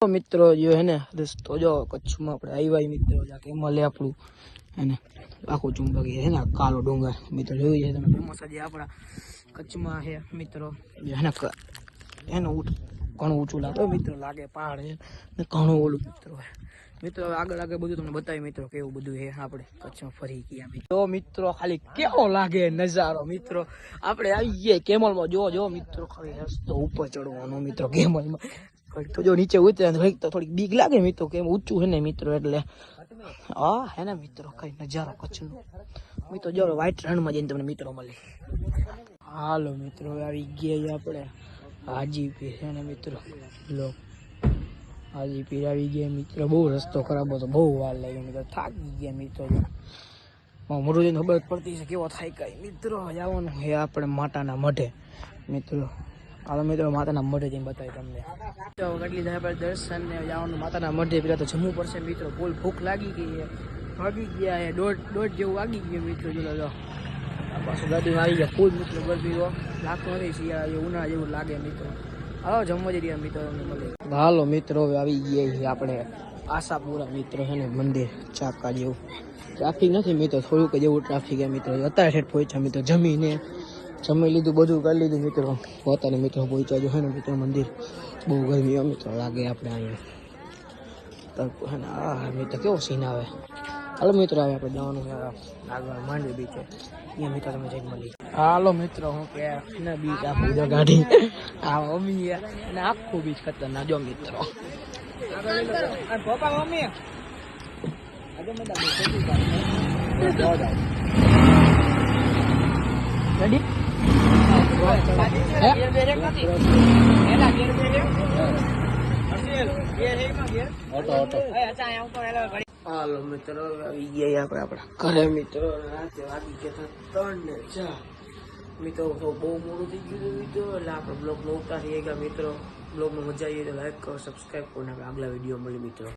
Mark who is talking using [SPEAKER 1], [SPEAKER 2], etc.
[SPEAKER 1] મિત્રો जो है ने रस्तो जो कच्छમાં આપણે આવ્યા મિત્રો જાકે મળે આપણું અને આખું ચુંબકી છે ને કાલો ડુંગર મિત્રો જોઈ છે તમે ફેમસ જે આપણા કચ્છમાં છે મિત્રો એને એનો ઘણું ઊંચું લાગે મિત્રો લાગે પહાડ છે ને ઘણું ઓલું મિત્રો આગળ આગળ બધું તમને બતાવી મિત્રો કેવું બધું છે આપણે કચ્છમાં ફરી ગયા તો મિત્રો ખાલી કેવો લાગે નજારો મિત્રો આપણે આવી ગયા કેમલમાં જો મિત્રો ખાલી રસ્તો ઉપર ચડવાનો મિત્રો કેમલમાં तो जो नीचे उतरे तो थोड़ी बीक लागे मित्रों के ऊंचू है ने मित्रों એટલે આ હે ને મિત્રો કઈ નજારો કચ્છનો મિત્રો જો વ્હાઈટ રણ માં જઈને તમને મિત્રો મળે હાલો મિત્રો આવી ગયા આપણે હાજીપીર છે ને મિત્રો લો હાજીપીર આવી ગયા મિત્રો બહુ રસ્તો ખરાબ હતો બહુ વાર લાગી મિત્રો થાકી ગયા મિત્રો મોઢું જોઈને ખબર પડતી છે કેવો થાય કઈ મિત્રો જવાનું હે આપણે માતાના મઢે મિત્રો હાલો મિત્રો માતાના મઢે જઈને બતાવી તમને તો કેટલી જાય આપણે દર્શન ને જવાનું માતાના મઢે પેલા તો જમવું પડશે મિત્રો ફૂલ ભૂખ લાગી ગઈ છે ભાગી ગયા છે દોઢ જેવું વાગી ગયું મિત્રો જો પાછું ગાડીમાં આવી ગયા ફૂલ મિત્રો ગરબી લાગતું નથી શિયાળા ઉનાળા જેવું લાગે મિત્રો હાલો જમવા જઈ રહ્યા મિત્રો તમને મળે હાલો મિત્રો હવે આવી ગયા છીએ આપણે આશાપુરા મિત્રો છે ને મંદિર ચાકા જેવું ટ્રાફિક નથી મિત્રો થોડુંક જેવું ટ્રાફિક મિત્રો અત્યારે ઠેઠ પહોંચ્યા મિત્રો જમીને જમી લીધું બધું કરી લીધું મિત્રો પોતાને મિત્રો પહોંચ્યા જો હે ને મિત્રો મંદિર બહુ ગરમી મિત્રો લાગે આપણે અહીંયા હે ને આ મિત્રો કેવો સીન આવે હાલો મિત્રો હવે આપણે જવાનું છે આગળ માંડવી બીચ અહીંયા મિત્રો તમે જઈને મળી હાલો મિત્રો હું કે ને બીચ આખું જો ગાડી આ મમ્મી અને આખું બીચ ખતરનાક જો મિત્રો પપ્પા મમ્મી રેડી હાલો મિત્રો આવી ગયા આપણે આપણા ઘરે મિત્રો રાતે વાગી ગયા 3 ને 4 મિત્રો તો બહુ મોડું થઈ ગયું મિત્રો એટલે આપણે બ્લોગ નો ઉતારી ગયા મિત્રો બ્લોગમાં મજા આવી તો લાઈક કરો સબસ્ક્રાઈબ કરો ને આગલા વિડીયો મળી મિત્રો